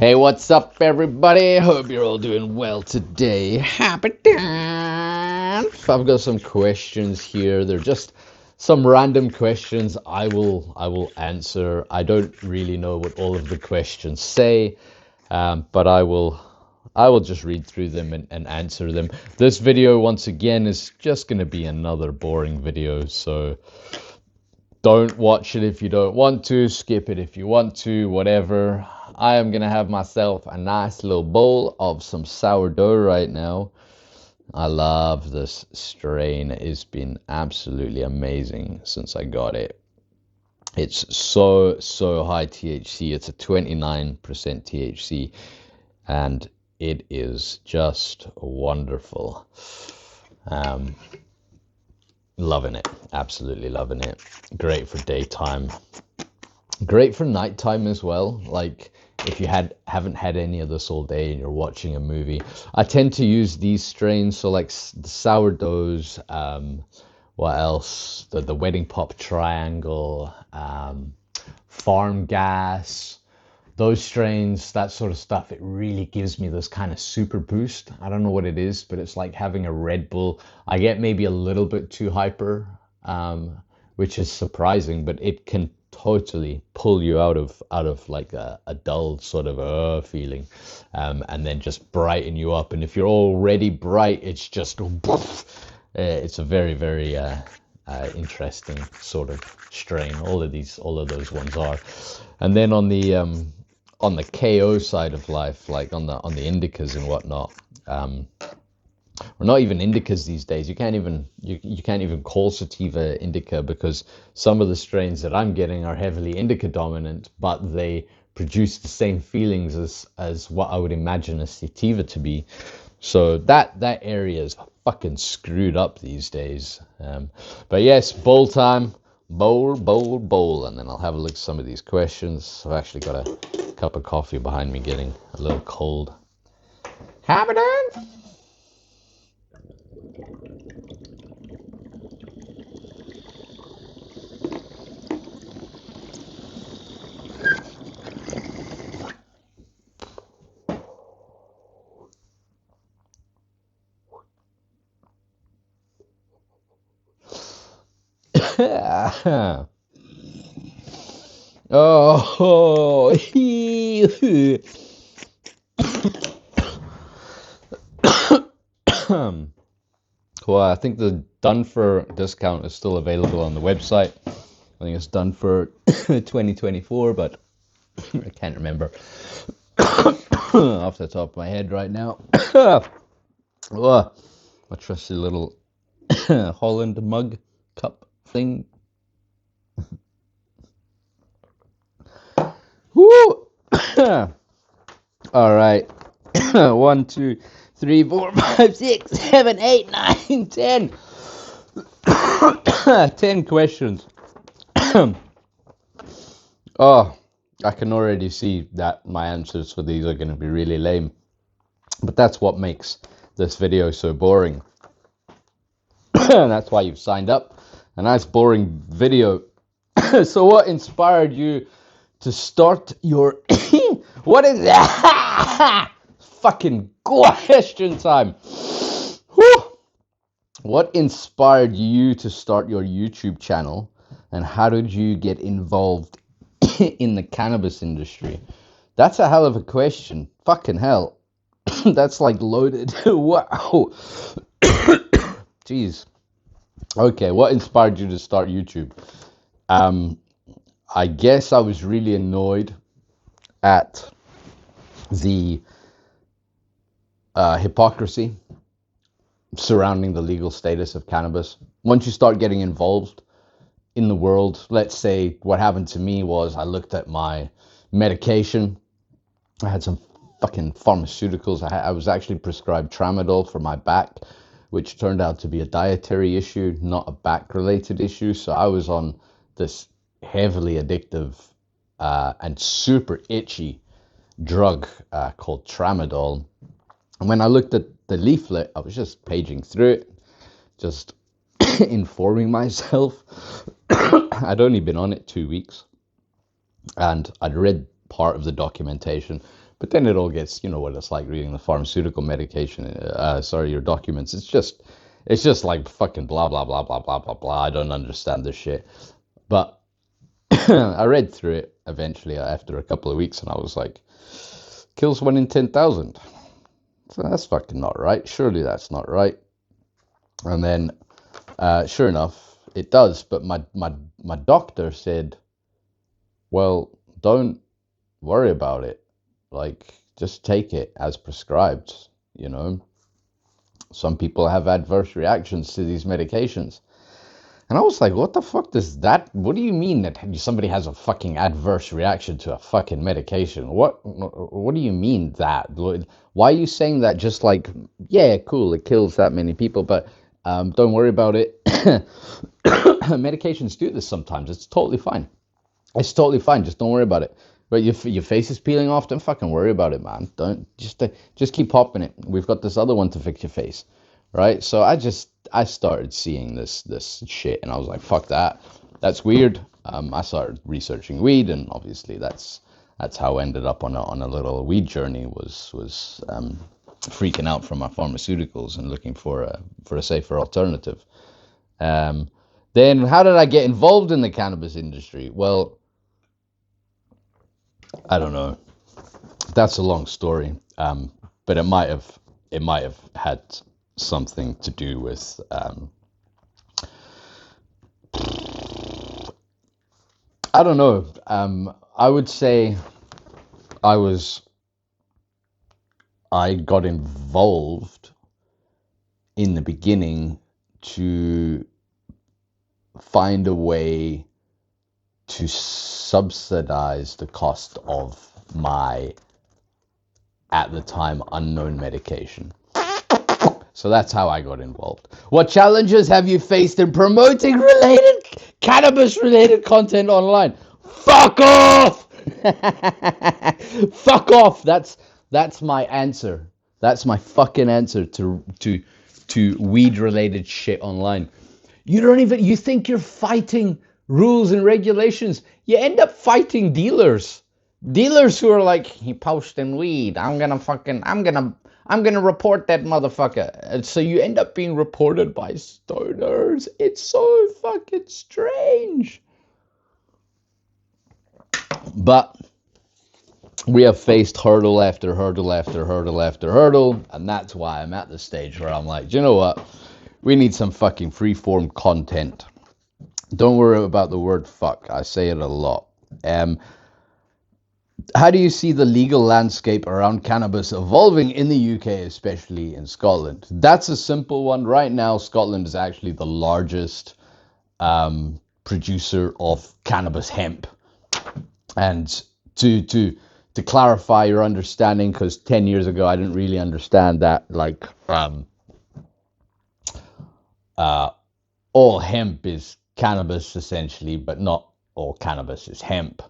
Hey, what's up, everybody? Hope you're all doing well today. Happy dance. I've got some questions here. They're just some random questions. I will answer. I don't really know what all of the questions say, but I will just read through them and answer them. This video, once again, is just going to be another boring video, so don't watch it if you don't want to, skip it if you want to, whatever. I am gonna have myself a nice little bowl of some sourdough right now. I love this strain. It's been absolutely amazing since I got it. It's so high THC. It's a 29% THC, and it is just wonderful. Um, Loving it, absolutely loving it. Great for daytime, great for nighttime as well. Like if you haven't had any of this all day and you're watching a movie, I tend to use these strains. So like the sourdoughs, what else? The Wedding Pop Triangle, Farm Gas, those strains, that sort of stuff, it really gives me this kind of super boost. I don't know what it is, but it's like having a Red Bull. I get maybe a little bit too hyper, which is surprising, but it can totally pull you out of like a dull sort of feeling, and then just brighten you up. And if you're already bright, it's just it's a very interesting sort of strain. All of those ones are. And then on the KO side of life, like on the indicas and whatnot, or not even indicas these days. You can't even call sativa indica, because some of the strains that I'm getting are heavily indica dominant, but they produce the same feelings as what I would imagine a sativa to be. So that area is fucking screwed up these days. But yes, bowl time. Bowl, and then I'll have a look at some of these questions. I've actually got a cup of coffee behind me getting a little cold. Have it. Oh, well, I think the Dunfer discount is still available on the website. I think it's Dunfer 2024, but I can't remember off the top of my head right now. Oh, my trusty little Holland mug cup thing. Woo! All right. 1, 2, 3, 4, 5, 6, 7, 8, 9, 10. 10 questions. Oh, I can already see that my answers for these are going to be really lame. But that's what makes this video so boring. That's why you've signed up. A nice boring video. So what inspired you to start your... What is that? Fucking question time. Whew. What inspired you to start your YouTube channel, and how did you get involved in the cannabis industry? That's a hell of a question. Fucking hell. That's like loaded. Wow. Jeez. Okay, what inspired you to start YouTube? I guess I was really annoyed at the hypocrisy surrounding the legal status of cannabis. Once you start getting involved in the world, let's say what happened to me was I looked at my medication. I had some fucking pharmaceuticals. I was actually prescribed tramadol for my back, which turned out to be a dietary issue, not a back-related issue. So I was on this heavily addictive and super itchy drug called tramadol. And when I looked at the leaflet, I was just paging through it, just informing myself. I'd only been on it 2 weeks, and I'd read part of the documentation, But then it all gets, you know what it's like reading the pharmaceutical medication, your documents. It's just like fucking blah, blah, blah, blah, blah, blah, blah. I don't understand this shit. But I read through it eventually after a couple of weeks, and I was like, kills 1 in 10,000. So that's fucking not right. Surely that's not right. And then, sure enough, it does. But my doctor said, well, don't worry about it. Like, just take it as prescribed, you know. Some people have adverse reactions to these medications. And I was like, what the fuck what do you mean that somebody has a fucking adverse reaction to a fucking medication? What do you mean that? Why are you saying that? Just like, yeah, cool, it kills that many people, but don't worry about it. Medications do this sometimes. It's totally fine. It's totally fine. Just don't worry about it. But your face is peeling off, don't fucking worry about it, man. Don't just keep popping it. We've got this other one to fix your face, right? So I started seeing this shit, and I was like, fuck that. That's weird. I started researching weed, and obviously that's how I ended up on a little weed journey. Was freaking out from my pharmaceuticals and looking for a safer alternative. Then how did I get involved in the cannabis industry? Well, I don't know. That's a long story. But it might have had something to do with I don't know. I would say I got involved in the beginning to find a way to subsidize the cost of my, at the time, unknown medication. So that's how I got involved. What challenges have you faced in promoting cannabis-related content online? Fuck off! Fuck off! That's my answer. That's my fucking answer to weed-related shit online. You think you're fighting rules and regulations. You end up fighting dealers who are like, he posting weed, I'm gonna report that motherfucker. And so you end up being reported by stoners. It's so fucking strange. But we have faced hurdle after hurdle after hurdle after hurdle, and that's why I'm at the stage where I'm like, you know what, we need some fucking freeform content. Don't worry about the word fuck. I say it a lot. How do you see the legal landscape around cannabis evolving in the UK, especially in Scotland? That's a simple one. Right now, Scotland is actually the largest producer of cannabis hemp. And to clarify your understanding, because 10 years ago I didn't really understand that, like all hemp is cannabis essentially, but not all cannabis is hemp.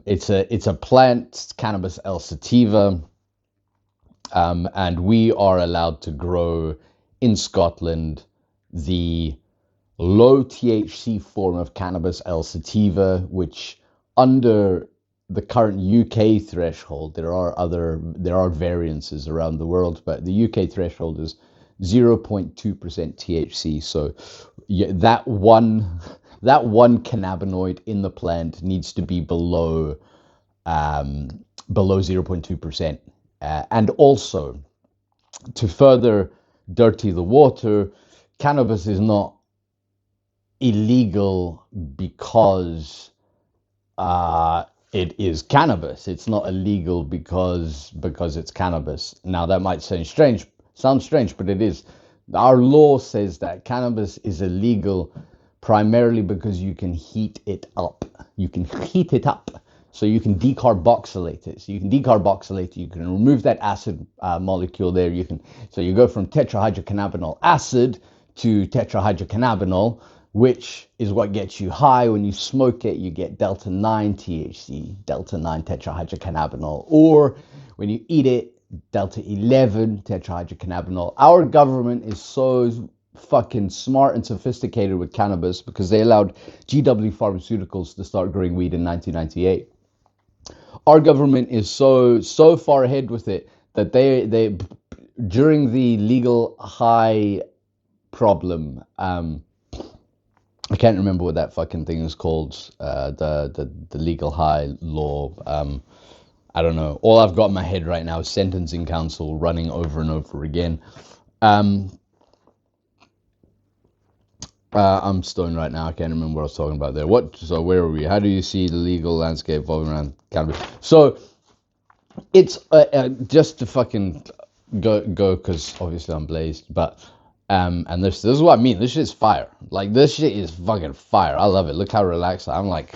It's a plant, Cannabis L sativa, and we are allowed to grow in Scotland the low THC form of Cannabis L sativa, which under the current UK threshold, there are variances around the world, but the UK threshold is 0.2% THC. So that one cannabinoid in the plant needs to be below 0.2%. And also, to further dirty the water, cannabis is not illegal because it is cannabis. It's not illegal because it's cannabis. Now that might sound strange, but it is. Our law says that cannabis is illegal primarily because you can heat it up. You can heat it up, so you can decarboxylate it. So you can decarboxylate it. You can remove that acid molecule there. So you go from tetrahydrocannabinol acid to tetrahydrocannabinol, which is what gets you high. When you smoke it, you get delta 9 THC, delta 9 tetrahydrocannabinol, or when you eat it, delta 11 tetrahydrocannabinol. Our government is so fucking smart and sophisticated with cannabis because they allowed GW Pharmaceuticals to start growing weed in 1998. Our government is so far ahead with it that they during the legal high problem, I can't remember what that fucking thing is called. The legal high law. I don't know. All I've got in my head right now is sentencing council running over and over again. I'm stoned right now. I can't remember what I was talking about there. So where are we? How do you see the legal landscape evolving around cannabis? So it's just to fucking go because obviously I'm blazed, but and this is what I mean. This shit is fire. Like this shit is fucking fire. I love it. Look how relaxed I'm like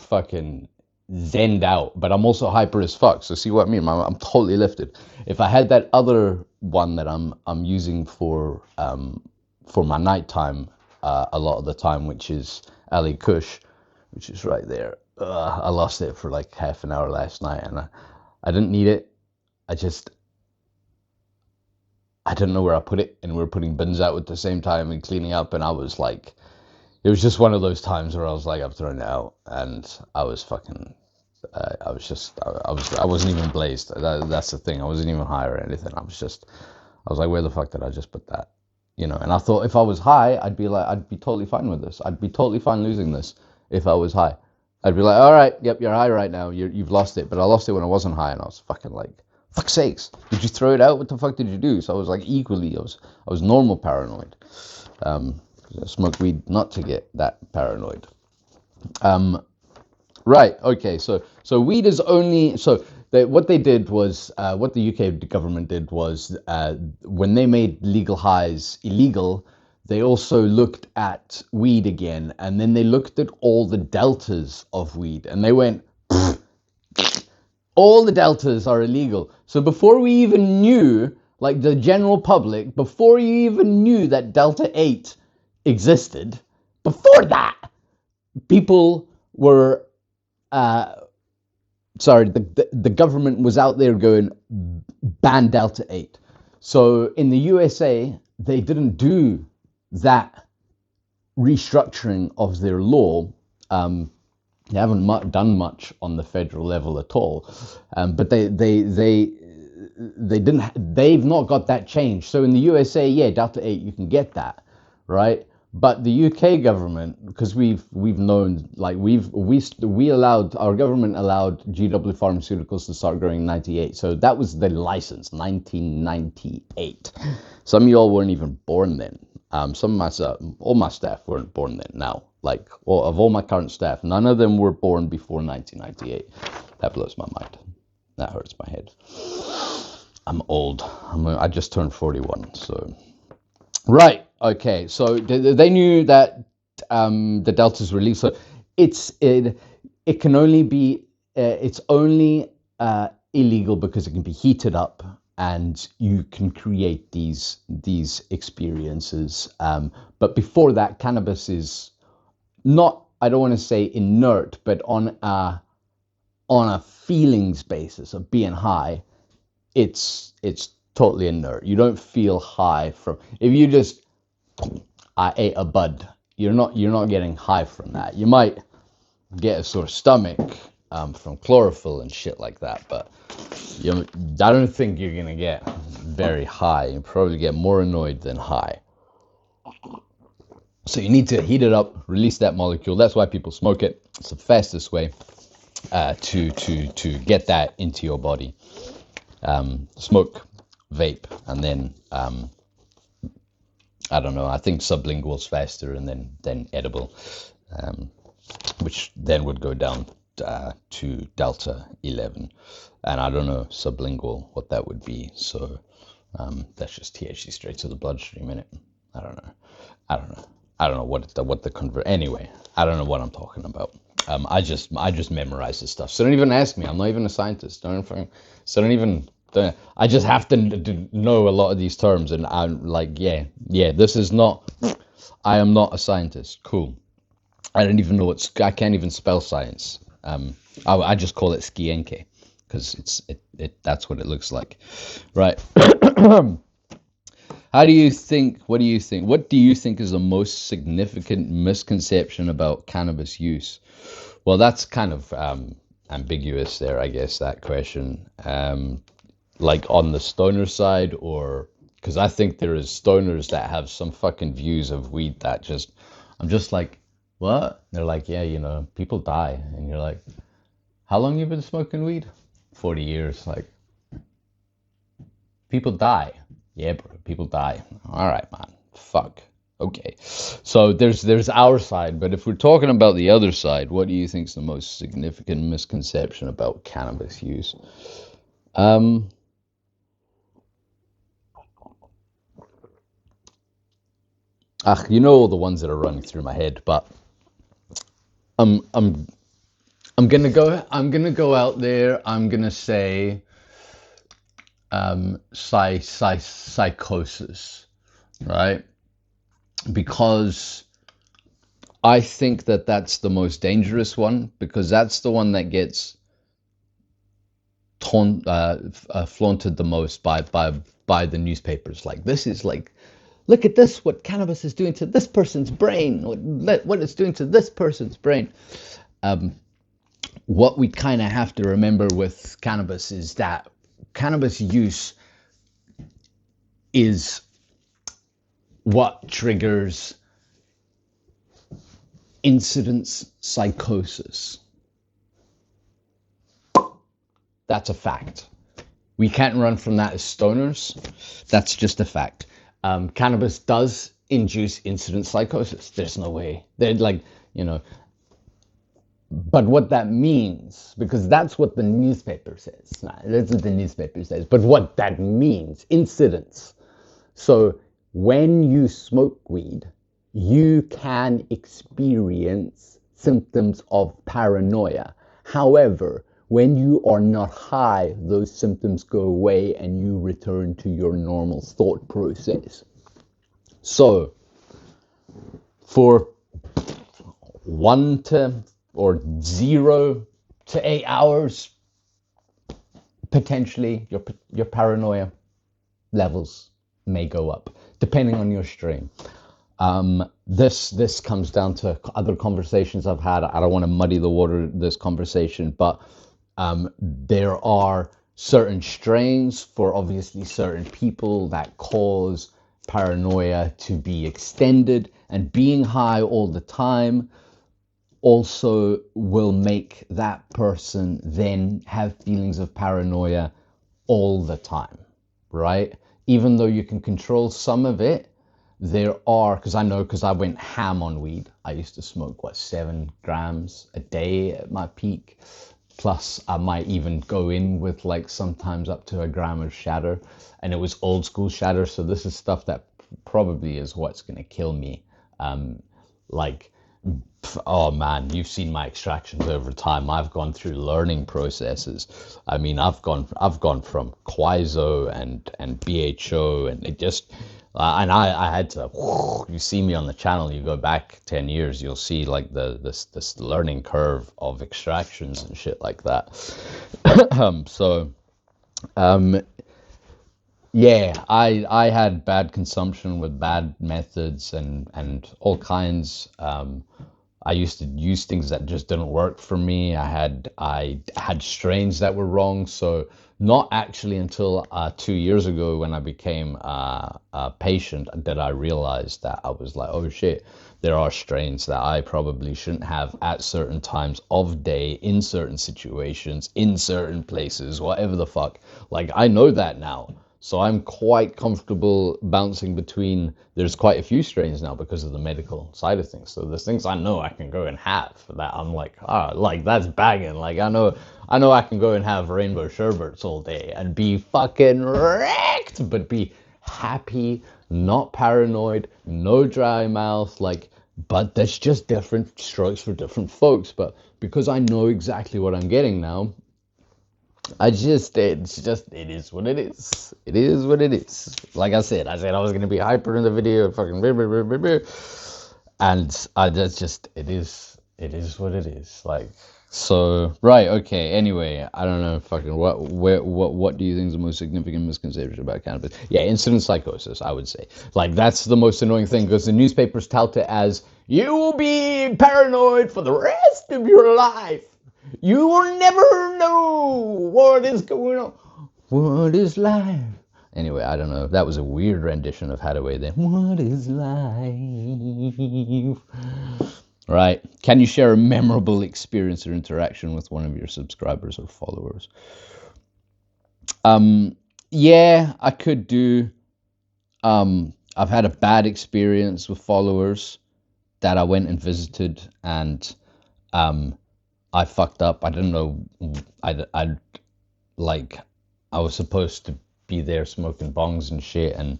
fucking zenned out, but I'm also hyper as fuck. So see what I mean? I'm totally lifted. If I had that other one that I'm using for my nighttime a lot of the time, which is Ali Kush, which is right there. I lost it for like half an hour last night, and I didn't need it. I didn't know where I put it, and we were putting bins out at the same time and cleaning up, and I was like, it was just one of those times where I was like, I've thrown it out, and I was fucking, I wasn't even blazed. That's the thing. I wasn't even high or anything. I was like, where the fuck did I just put that? You know, and I thought if I was high, I'd be totally fine with this. I'd be totally fine losing this if I was high. I'd be like, all right, yep, you're high right now. You've lost it. But I lost it when I wasn't high, and I was fucking like, fuck's sakes, did you throw it out? What the fuck did you do? So I was like I was normal paranoid. I smoked weed not to get that paranoid. Right. Okay. So weed is only what they did was what the UK government did was when they made legal highs illegal, they also looked at weed again, and then they looked at all the deltas of weed, and they went, all the deltas are illegal. So before we even knew, like the general public, before you even knew that Delta 8 existed, before that, people were the government was out there going, ban Delta 8. So in the USA, they didn't do that restructuring of their law. They haven't done much on the federal level at all, but they've not got that changed. So in the USA, yeah, Delta 8, you can get that, right? But the UK government, because we've known, like our government allowed GW Pharmaceuticals to start growing in '98. So that was the license, 1998. Some of y'all weren't even born then. All my staff weren't born then. Now, like of all my current staff, none of them were born before 1998. That blows my mind. That hurts my head. I'm old. I just turned 41. So, right. Okay. So they knew that the delta's released. So it can only be it's only illegal because it can be heated up, and you can create these experiences. But before that, cannabis is not, I don't want to say inert, but on a feelings basis of being high, it's totally inert. You don't feel high from, if you just, I ate a bud, you're not getting high from that. You might get a sore stomach from chlorophyll and shit like that, but I don't think you're gonna get very high. You probably get more annoyed than high. So you need to heat it up, release that molecule. That's why people smoke it. It's the fastest way to get that into your body. Smoke, vape, and then I don't know. I think sublingual's faster, and then edible, which then would go down to Delta 11, and I don't know sublingual what that would be. So that's just THC straight to the bloodstream, innit? I don't know what the convert. Anyway, I don't know what I'm talking about. I just memorize this stuff. So don't even ask me. I'm not even a scientist. I just have to know a lot of these terms, and I'm like, yeah. This is not. I am not a scientist. Cool. I don't even know I can't even spell science. I just call it skienke because that's what it looks like, right? What do you think is the most significant misconception about cannabis use? Well, that's kind of ambiguous there, I guess, that question. Like on the stoner side, or because I think there is stoners that have some fucking views of weed that just, I'm just like, what? They're like, yeah, you know, people die. And you're like, how long you been smoking weed? 40 years. Like, people die. Yeah, bro, people die. All right, man. Fuck. Okay. So there's our side, but if we're talking about the other side, what do you think is the most significant misconception about cannabis use? Um, you know all the ones that are running through my head, but I'm I'm I'm gonna go out there. I'm gonna say psychosis, right? Because I think that that's the most dangerous one, because that's the one that gets flaunted the most by the newspapers. Like, this is like, look at this, what cannabis is doing to this person's brain, what it's doing to this person's brain. What we kind of have to remember with cannabis is that cannabis use is what triggers incidence psychosis. That's a fact. We can't run from that as stoners. That's just a fact. Cannabis does induce incident psychosis. There's no way. They're like, you know, but what that means, because that's what the newspaper says. Nah, that's what the newspaper says. But what that means, incidents. So when you smoke weed, you can experience symptoms of paranoia. However, when you are not high, those symptoms go away and you return to your normal thought process. So, for 0 to 8 hours, potentially your paranoia levels may go up, depending on your strain. This comes down to other conversations I've had. I don't want to muddy the water this conversation, but there are certain strains for obviously certain people that cause paranoia to be extended, and being high all the time also will make that person then have feelings of paranoia all the time, right? Even though you can control some of it, there are, because I went ham on weed. I used to smoke, 7 grams a day at my peak. Plus, I might even go in with like sometimes up to 1 gram of shatter. And it was old school shatter. So this is stuff that probably is what's going to kill me. Oh man, you've seen my extractions over time. I've gone through learning processes. I mean, I've gone from Quaizo and BHO, and it just and I had to. You see me on the channel. You go back 10 years, you'll see like this learning curve of extractions and shit like that. Yeah, I had bad consumption with bad methods and all kinds. I used to use things that just didn't work for me. I had strains that were wrong. So not actually until 2 years ago, when I became a patient, that I realized that I was like, oh shit, there are strains that I probably shouldn't have at certain times of day, in certain situations, in certain places, whatever the fuck. Like, I know that now. So I'm quite comfortable bouncing between, there's quite a few strains now because of the medical side of things. So there's things I know I can go and have that I'm like, like that's banging. Like I know I can go and have rainbow sherbets all day and be fucking wrecked, but be happy, not paranoid, no dry mouth, like, but that's just different strokes for different folks. But because I know exactly what I'm getting now, it is what it is. It is what it is. Like I said I was gonna be hyper in the video, fucking, and it is what it is. Like, so, right, okay. Anyway, I don't know, fucking, what do you think is the most significant misconception about cannabis? Yeah, incident psychosis, I would say. Like, that's the most annoying thing, because the newspapers tout it as, you will be paranoid for the rest of your life. You will never know what is going on. What is life? Anyway, I don't know. That was a weird rendition of Hadaway then. What is life? Right. Can you share a memorable experience or interaction with one of your subscribers or followers? Yeah, I could do. I've had a bad experience with followers that I went and visited, and I fucked up. I didn't know. I like. I was supposed to be there smoking bongs and shit, and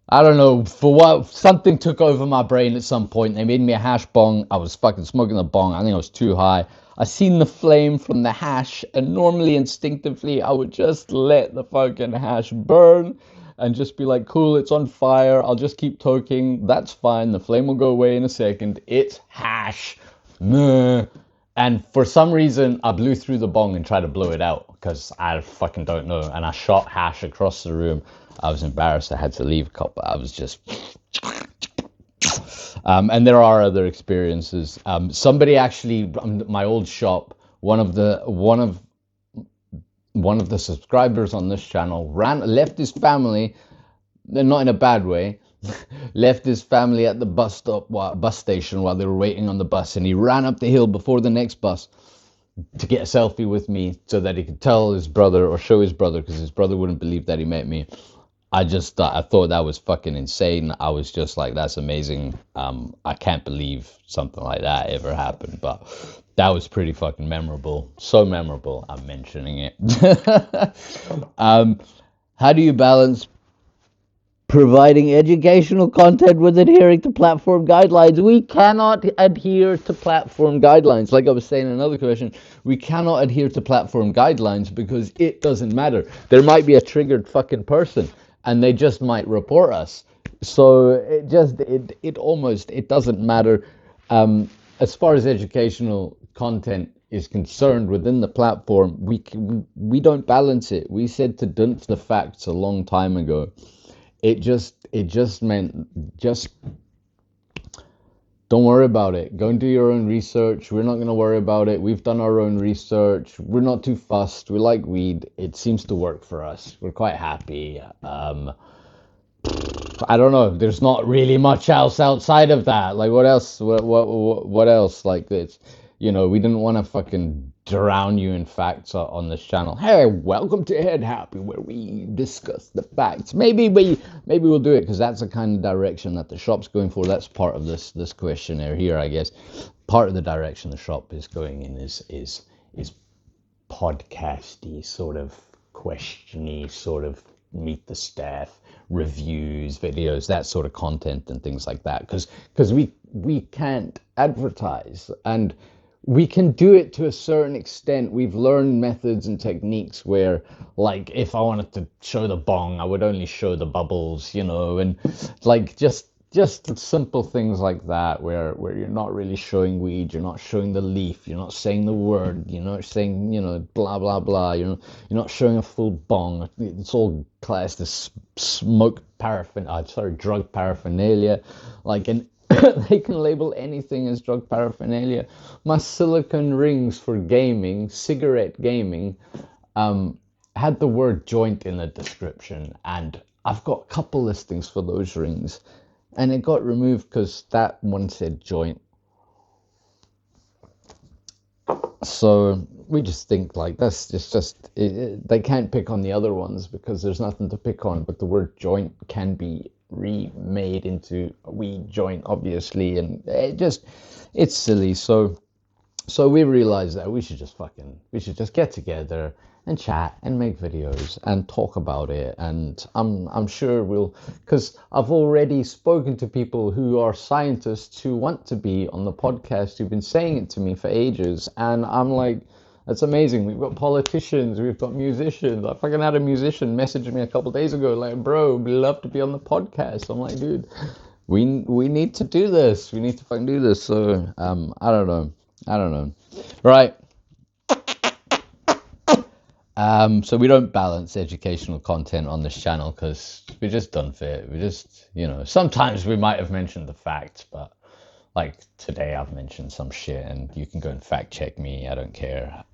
I don't know, for what, something took over my brain at some point. They made me a hash bong. I was fucking smoking the bong. I think I was too high. I seen the flame from the hash, and normally, instinctively, I would just let the fucking hash burn and just be like, cool, it's on fire. I'll just keep toking. That's fine. The flame will go away in a second. It's hash. Meh. And for some reason, I blew through the bong and tried to blow it out because I fucking don't know. And I shot hash across the room. I was embarrassed. I had to leave a couple. I was just. And there are other experiences. Somebody actually, my old shop, one of the subscribers on this channel left his family, not in a bad way, left his family at the bus station while they were waiting on the bus, and he ran up the hill before the next bus to get a selfie with me so that he could tell his brother or show his brother, because his brother wouldn't believe that he met me. I thought that was fucking insane. I was just like, that's amazing. I can't believe something like that ever happened, but that was pretty fucking memorable. So memorable, I'm mentioning it. How do you balance providing educational content with adhering to platform guidelines? We cannot adhere to platform guidelines. Like I was saying in another question, we cannot adhere to platform guidelines because it doesn't matter. There might be a triggered fucking person and they just might report us. So it doesn't matter. As far as educational content is concerned within the platform, we don't balance it. We said to dunce the facts a long time ago. It just meant just don't worry about it. Go and do your own research. We're not going to worry about it. We've done our own research. We're not too fussed. We like weed. It seems to work for us. We're quite happy. I don't know. There's not really much else outside of that. Like, what else? What else? Like, it's, we didn't want to fucking drown you in facts on this channel. Hey, welcome to Head Happy, where we discuss the facts. Maybe we'll do it because that's the kind of direction that the shop's going for. That's part of this questionnaire here, I guess. Part of the direction the shop is going in is podcasty, sort of questiony, sort of meet the staff reviews, videos, that sort of content and things like that, because we can't advertise, and we can do it to a certain extent. We've learned methods and techniques where, like, if I wanted to show the bong, I would only show the bubbles, and like just simple things like that, where you're not really showing weed, you're not showing the leaf, you're not saying the word, you're not saying, blah blah blah, you're not showing a full bong. It's all classed as drug paraphernalia, like, and they can label anything as drug paraphernalia. My silicone rings for gaming, cigarette gaming, had the word joint in the description, and I've got a couple listings for those rings, and it got removed because that one said joint. So we just think, like, that's just they can't pick on the other ones because there's nothing to pick on, but the word joint can be remade into weed joint, obviously, and it's silly. So we realized that we should just get together and chat and make videos and talk about it. And I'm sure because I've already spoken to people who are scientists who want to be on the podcast, who've been saying it to me for ages, and I'm like, that's amazing. We've got politicians, we've got musicians. I fucking had a musician message me a couple days ago, like, bro, we'd love to be on the podcast. I'm like, dude, we need to do this. We need to fucking do this. So I don't know. Right. So we don't balance educational content on this channel because we're just done for it. We just, sometimes we might have mentioned the facts, but like today I've mentioned some shit, and you can go and fact check me. I don't care.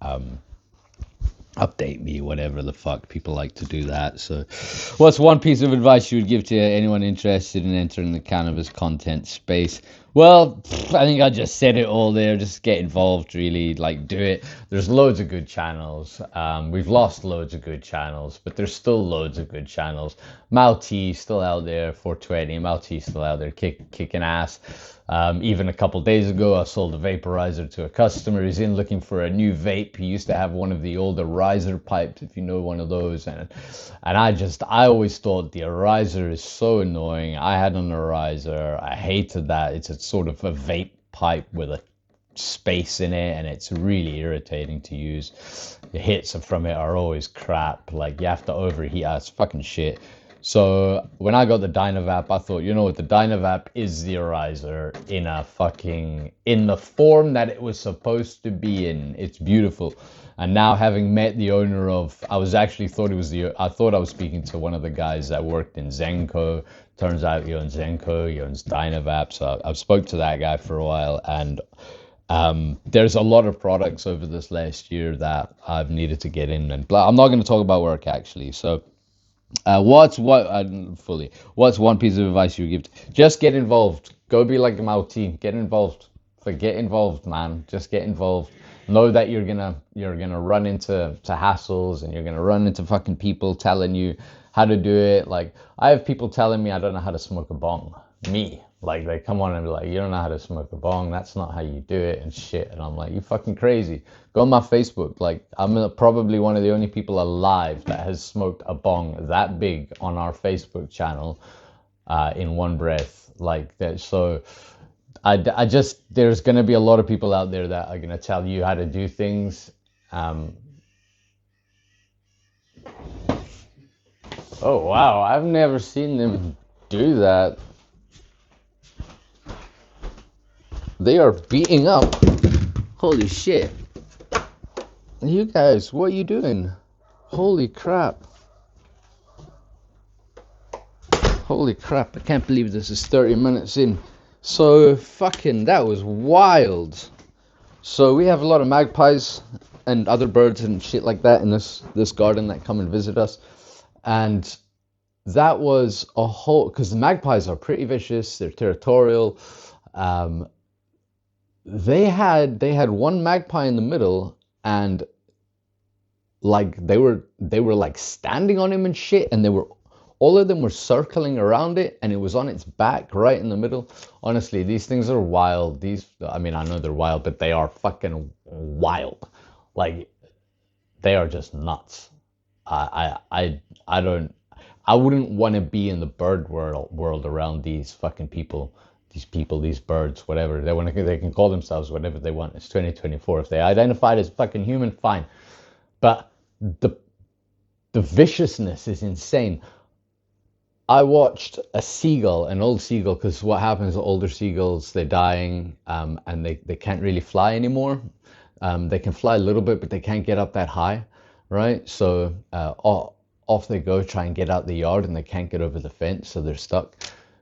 Update me, whatever the fuck. People like to do that. So, what's one piece of advice you would give to anyone interested in entering the cannabis content space? Well, I think I just said it all there. Just get involved, really. Like, do it. There's loads of good channels. We've lost loads of good channels, but there's still loads of good channels. Mal T still out there, 420. Mal T still out there, kicking ass. Even a couple days ago, I sold a vaporizer to a customer. He's in looking for a new vape. He used to have one of the older riser pipes, if you know one of those. And I always thought the riser is so annoying. I had an riser. I hated that. It's a sort of a vape pipe with a space in it, and it's really irritating to use. The hits from it are always crap. Like, you have to overheat. It's fucking shit. So when I got the Dynavap, I thought, you know what, the Dynavap is the Arizer in the form that it was supposed to be in. It's beautiful. And now, having met the owner of, I thought I was speaking to one of the guys that worked in Zenko. Turns out he owns Zenko, he owns Dynavap. So I've spoke to that guy for a while, and there's a lot of products over this last year that I've needed to get in, and I'm not going to talk about work actually. So what's one piece of advice you would give? Just get involved. Go be like the Mao team. Get involved. Get involved, man. Just get involved. Know that you're gonna run into hassles, and you're gonna run into fucking people telling you how to do it. Like, I have people telling me I don't know how to smoke a bong. Me. Like, they come on and be like, you don't know how to smoke a bong. That's not how you do it and shit. And I'm like, you fucking crazy. Go on my Facebook. Like, I'm probably one of the only people alive that has smoked a bong that big on our Facebook channel in one breath. Like that. So I just, there's going to be a lot of people out there that are going to tell you how to do things. Oh, wow. I've never seen them do that. They are beating up. Holy shit. You guys, what are you doing? Holy crap. Holy crap, I can't believe this is 30 minutes in. So, fucking, that was wild. So, we have a lot of magpies and other birds and shit like that in this garden that come and visit us. And that was a whole, because the magpies are pretty vicious, they're territorial. They had one magpie in the middle, and like they were like standing on him and shit, and all of them were circling around it, and it was on its back right in the middle. Honestly, these things are wild. I mean, I know they're wild, but they are fucking wild. Like, they are just nuts. I wouldn't want to be in the bird world around these fucking people. These birds, whatever they can call themselves, whatever they want. It's 2024. If they identified as fucking human, fine. But the viciousness is insane. I watched an old seagull, because what happens, older seagulls, they're dying, and they can't really fly anymore. They can fly a little bit, but they can't get up that high, right? So off they go, try and get out the yard, and they can't get over the fence, so they're stuck.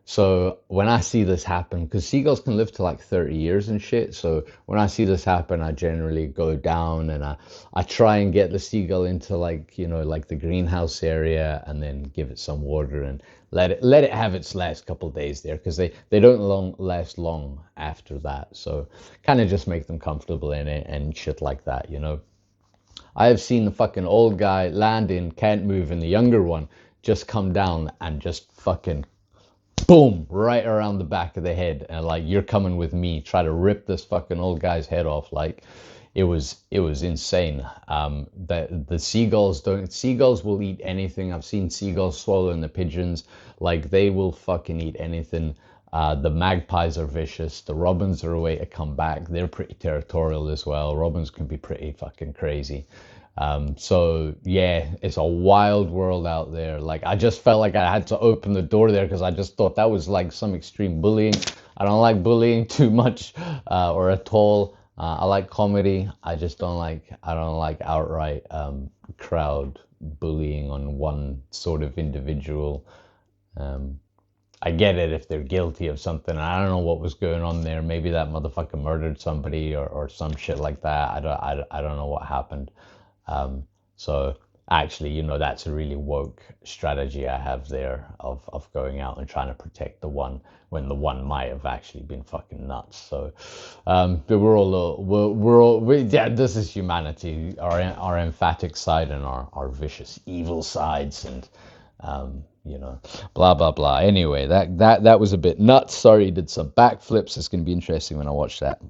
So when I see this happen, because seagulls can live to like 30 years and shit, so when I see this happen, I generally go down and I try and get the seagull into, like, you know, like the greenhouse area, and then give it some water and let it have its last couple of days there, because they don't last long after that. So kind of just make them comfortable in it and shit like that, you know. I have seen the fucking old guy land in, can't move, and the younger one just come down and just fucking boom, right around the back of the head, and like, you're coming with me, try to rip this fucking old guy's head off. Like, it was insane. The seagulls will eat anything. I've seen seagulls swallowing the pigeons. Like, they will fucking eat anything. The magpies are vicious. The robins are a way to come back. They're pretty territorial as well. Robins can be pretty fucking crazy. So yeah, it's a wild world out there. Like, I just felt like I had to open the door there, because I just thought that was like some extreme bullying. I don't like bullying too much, or at all. I like comedy. I don't like outright crowd bullying on one sort of individual. I get it if they're guilty of something. I don't know what was going on there. Maybe that motherfucker murdered somebody or some shit like that. I don't know what happened. So actually, that's a really woke strategy I have there of going out and trying to protect the one when the one might have actually been fucking nuts. So, but yeah, this is humanity, our emphatic side and our vicious evil sides, and blah blah blah. Anyway, that was a bit nuts. Sorry, did some backflips. It's going to be interesting when I watch that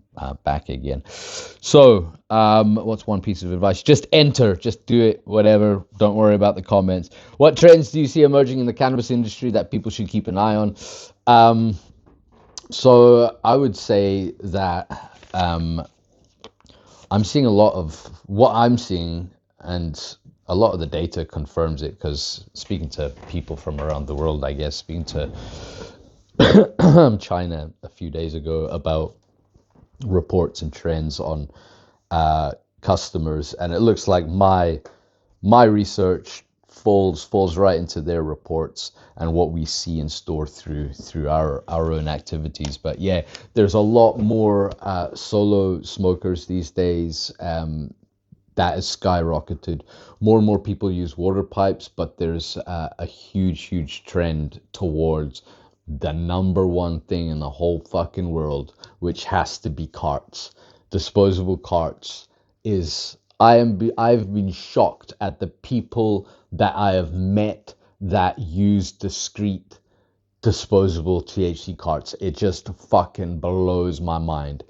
back again. So, what's one piece of advice? Just enter, just do it, whatever. Don't worry about the comments. What trends do you see emerging in the cannabis industry that people should keep an eye on? So I would say that I'm seeing a lot of what I'm seeing, and a lot of the data confirms it, because speaking to people from around the world, I guess, speaking to China a few days ago about reports and trends on customers, and it looks like my research falls right into their reports and what we see in store through our own activities. But yeah, there's a lot more solo smokers these days. That has skyrocketed. More and more people use water pipes, but there's a huge trend towards the number one thing in the whole fucking world, which has to be carts. Disposable carts is I've been shocked at the people that I have met that use discrete disposable THC carts. It just fucking blows my mind.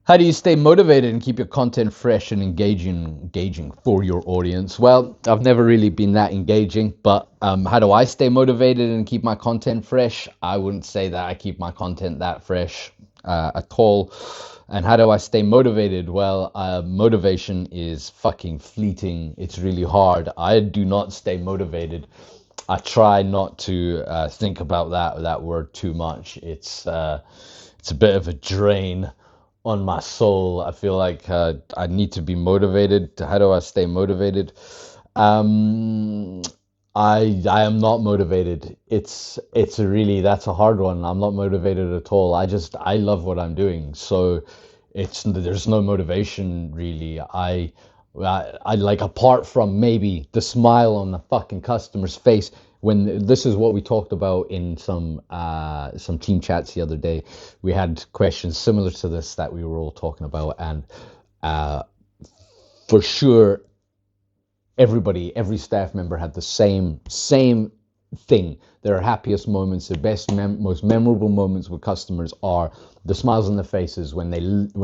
How do you stay motivated and keep your content fresh and engaging for your audience? Well, I've never really been that engaging, but how do I stay motivated and keep my content fresh? I wouldn't say that I keep my content that fresh at all. And how do I stay motivated? Well, motivation is fucking fleeting. It's really hard. I do not stay motivated. I try not to think about that word too much. It's a bit of a drain on my soul. I feel like I need to be motivated. How do I stay motivated? I am not motivated. That's a hard one. I'm not motivated at all. I love what I'm doing. So there's no motivation really. I like, apart from maybe the smile on the fucking customer's face when this is what we talked about in some team chats the other day. We had questions similar to this that we were all talking about, and for sure every staff member had the same thing. Their happiest moments, their most memorable moments with customers are the smiles on their faces when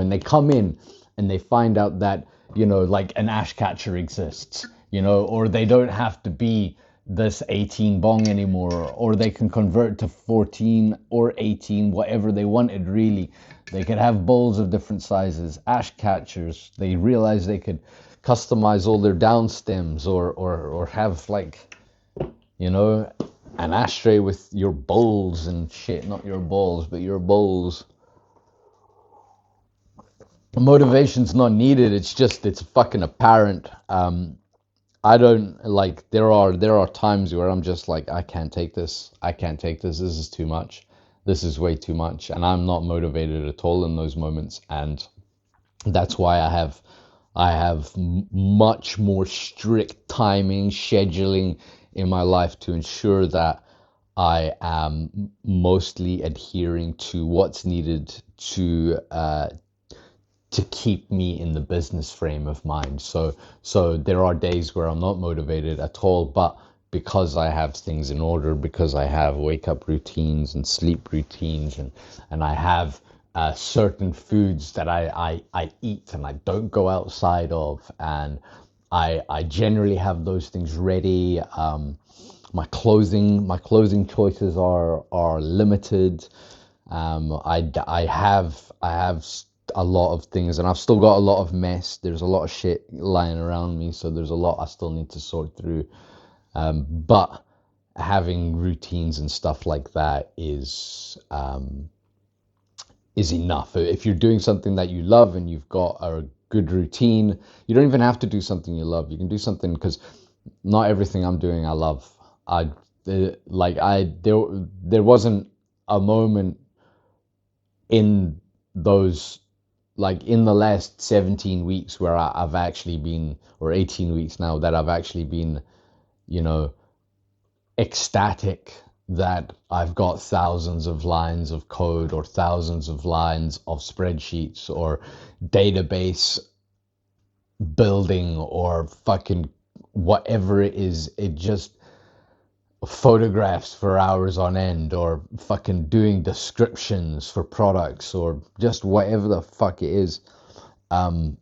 they come in and they find out that, like, an ash catcher exists, or they don't have to be this 18 bong anymore, or they can convert to 14 or 18, whatever they wanted really. They could have bowls of different sizes, ash catchers. They realized they could customize all their down stems, or have, like, an ashtray with your bowls and shit, not your balls, but your bowls. Motivation's not needed. It's fucking apparent. I don't, like, there are times where I'm just like, I can't take this. This is too much. This is way too much. And I'm not motivated at all in those moments. And that's why I have much more strict timing, scheduling in my life to ensure that I am mostly adhering to what's needed to keep me in the business frame of mind. So there are days where I'm not motivated at all, but because I have things in order, because I have wake up routines and sleep routines, and I have certain foods that I eat and I don't go outside of, and I generally have those things ready. My clothing choices are limited. I have a lot of things, and I've still got a lot of mess. There's a lot of shit lying around me, so there's a lot I still need to sort through. But having routines and stuff like that is enough. If you're doing something that you love and you've got a good routine, you don't even have to do something you love. You can do something, because not everything I'm doing I love. I like I there wasn't a moment in those, like in the last 17 weeks where I've actually been, or 18 weeks now, that I've actually been, you know, ecstatic that I've got thousands of lines of code or thousands of lines of spreadsheets or database building or fucking whatever it is. It just photographs for hours on end, or fucking doing descriptions for products, or just whatever the fuck it is. Um,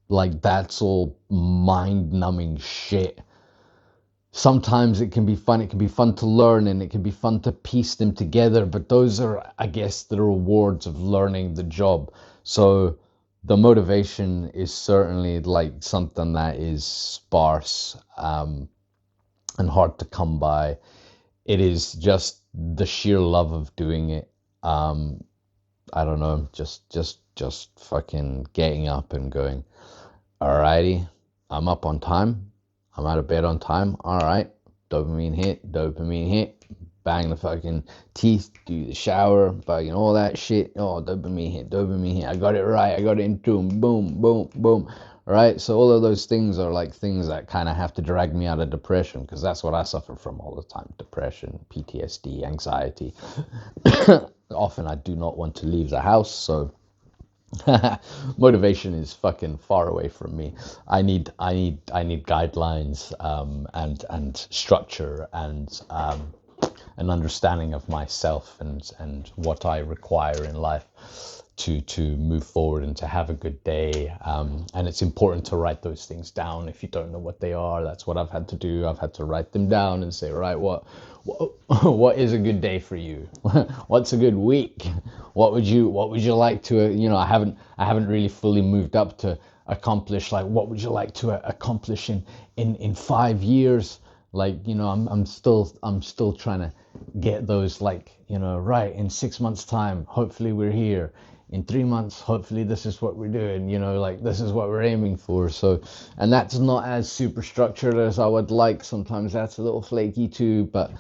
like that's all mind-numbing shit. Sometimes it can be fun. It can be fun to learn, and it can be fun to piece them together. But those are, I guess, the rewards of learning the job. So the motivation is certainly like something that is sparse, and hard to come by. It is just the sheer love of doing it. I don't know, just fucking getting up and going, alrighty, I'm up on time. I'm out of bed on time. All right, dopamine hit. Bang the fucking teeth, do the shower, fucking all that shit. Oh, dopamine hit, dopamine hit. I got it right. I got it into him. Boom, boom, boom. All right, so all of those things are like things that kind of have to drag me out of depression, because that's what I suffer from all the time: depression, PTSD, anxiety. Often I do not want to leave the house, so motivation is fucking far away from me. I need guidelines, and structure, and an understanding of myself, and what I require in life to move forward and to have a good day. And it's important to write those things down. If you don't know what they are, that's what I've had to do. I've had to write them down and say, right, what is a good day for you? What's a good week? What would you like to, I haven't really fully moved up to accomplish, like, what would you like to accomplish in 5 years? Like, I'm still trying to get those, like, right, in 6 months time hopefully we're here, in 3 months hopefully this is what we're doing, like, this is what we're aiming for. So, and that's not as super structured as I would like. Sometimes that's a little flaky too, but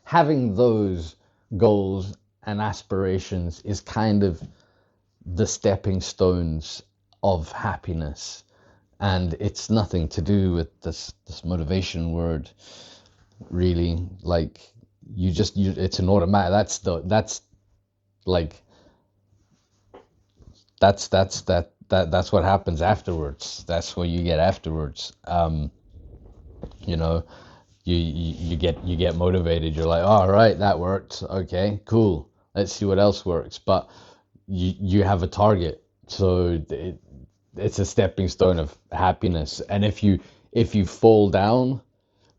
having those goals and aspirations is kind of the stepping stones of happiness. And it's nothing to do with this motivation word, really. Like, it's an automatic. That's what happens afterwards. That's what you get afterwards. You know, you get motivated. You're like, all right, that worked. Okay, cool. Let's see what else works. But you have a target, so it's a stepping stone of happiness. And if you fall down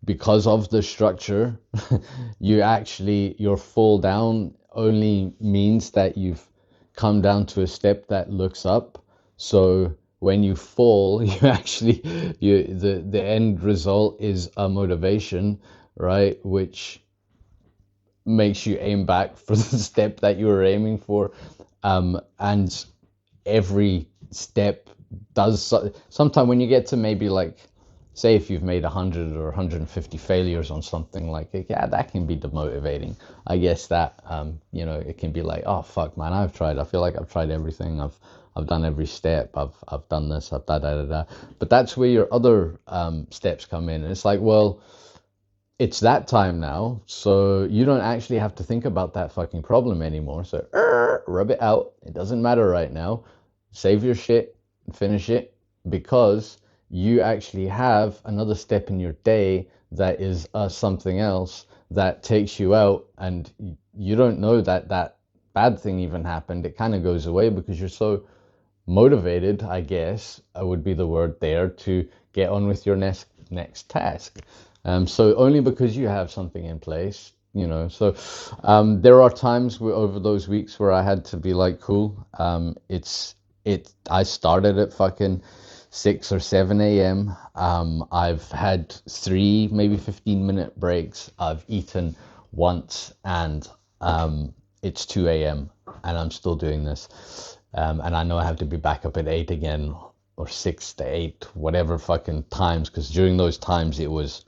because of the structure, your fall down only means that you've come down to a step that looks up. So when you fall, the end result is a motivation, right? Which makes you aim back for the step that you were aiming for. And every step does sometime when you get to maybe, like, say if you've made 100 or 150 failures on something, like, yeah, that can be demotivating. I guess that it can be like, oh fuck man, I feel like I've tried everything. I've done every step. I've done this. I've da. But that's where your other steps come in. And it's like, well, it's that time now, so you don't actually have to think about that fucking problem anymore. So rub it out. It doesn't matter right now. Save your shit and finish it, because you actually have another step in your day that is something else that takes you out, and you don't know that that bad thing even happened. It kind of goes away because you're so motivated, I guess, would be the word there, to get on with your next task. So only because you have something in place, So there are times over those weeks where I had to be like, cool. I started at fucking 6 or 7 a.m. I've had 3, maybe 15-minute breaks. I've eaten once, and it's 2 a.m. and I'm still doing this. And I know I have to be back up at 8 again or 6 to 8, whatever fucking times, because during those times it was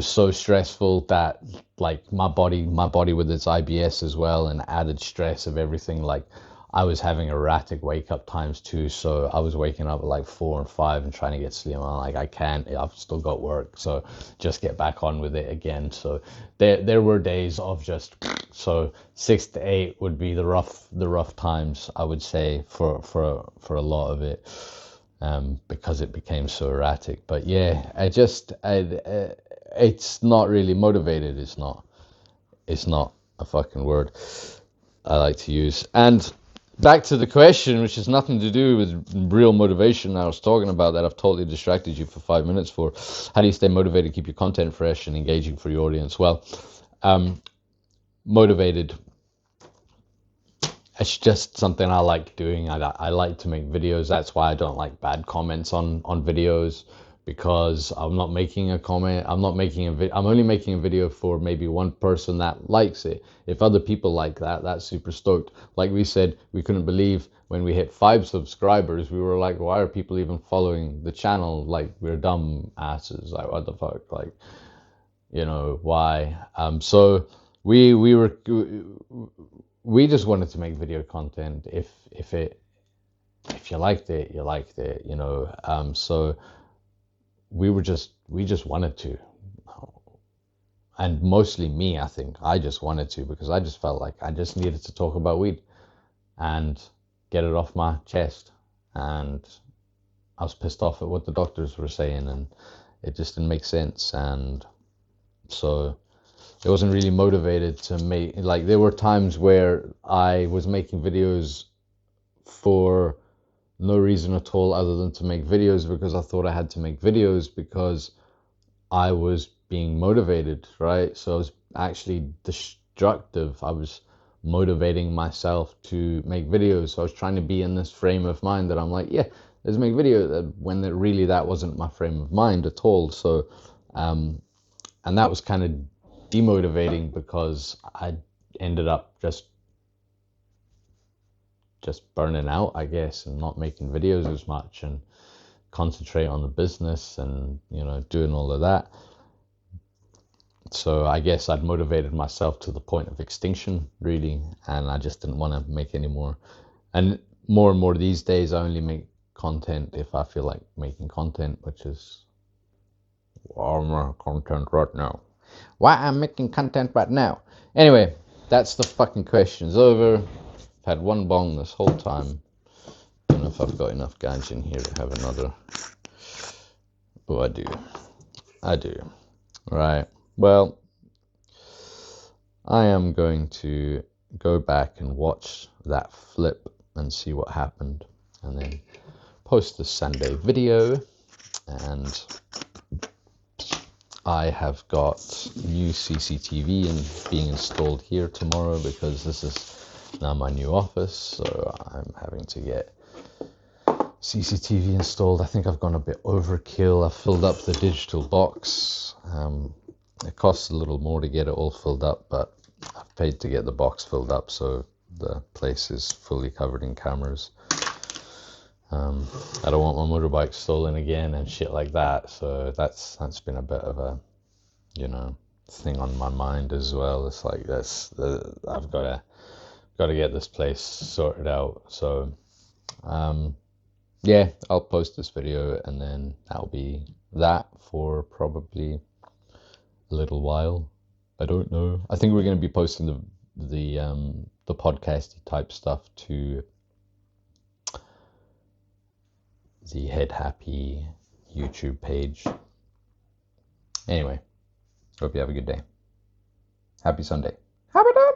so stressful that like my body with its IBS as well and added stress of everything, like I was having erratic wake up times too. So I was waking up at like 4 and 5 and trying to get sleep. I'm like, I can't, I've still got work, so just get back on with it again. So there were days of just, so 6 to 8 would be the rough times, I would say, for a lot of it, because it became so erratic. But yeah, it's not really motivated. It's not a fucking word I like to use. And back to the question, which has nothing to do with real motivation I was talking about, that I've totally distracted you for 5 minutes for. How do you stay motivated, keep your content fresh and engaging for your audience? Well, motivated, it's just something I like doing. I like to make videos. That's why I don't like bad comments on videos, because I'm not making a comment. I'm not making a video. I'm only making a video for maybe one person that likes it. If other people like that, that's super stoked. Like we said, we couldn't believe when we hit 5 subscribers. We were like, why are people even following the channel? Like, we're dumb asses. Like, what the fuck? Like, why? So we just wanted to make video content. If you liked it, you liked it, so we just wanted to, and mostly me, I think I just wanted to, because I just felt like I just needed to talk about weed and get it off my chest. And I was pissed off at what the doctors were saying, and it just didn't make sense. And so it wasn't really motivated to make, like, there were times where I was making videos for no reason at all other than to make videos, because I thought I had to make videos because I was being motivated, right? So I was actually destructive. I was motivating myself to make videos. So I was trying to be in this frame of mind that I'm like, yeah, let's make video, when really that wasn't my frame of mind at all. So and that was kind of demotivating, because I ended up just burning out, I guess, and not making videos as much, and concentrate on the business and doing all of that. So I guess I'd motivated myself to the point of extinction, really, and I just didn't want to make any more. And more these days, I only make content if I feel like making content, which is more content right now. Why I'm making content right now. Anyway, that's the fucking questions over. I've had one bong this whole time. Don't know if I've got enough ganja in here to have another. Oh, I do. Right. Well, I am going to go back and watch that flip and see what happened, and then post the Sunday video. And I have got new CCTV and being installed here tomorrow, because this is now my new office, so I'm having to get CCTV installed. I think I've gone a bit overkill. I've filled up the digital box. It costs a little more to get it all filled up, but I've paid to get the box filled up, so the place is fully covered in cameras. I don't want my motorbike stolen again and shit like that, so that's been a bit of a thing on my mind as well. It's like I've got to get this place sorted out. So yeah, I'll post this video, and then that'll be that for probably a little while. I don't know. I think we're going to be posting the podcasty type stuff to the Head Happy YouTube page. Anyway, hope you have a good day. Happy Sunday. Happy day.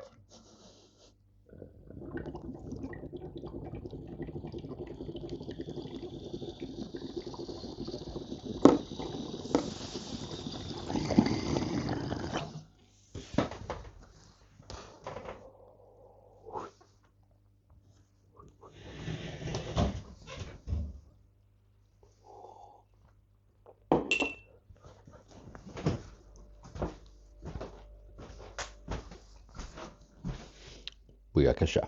Booyakasha.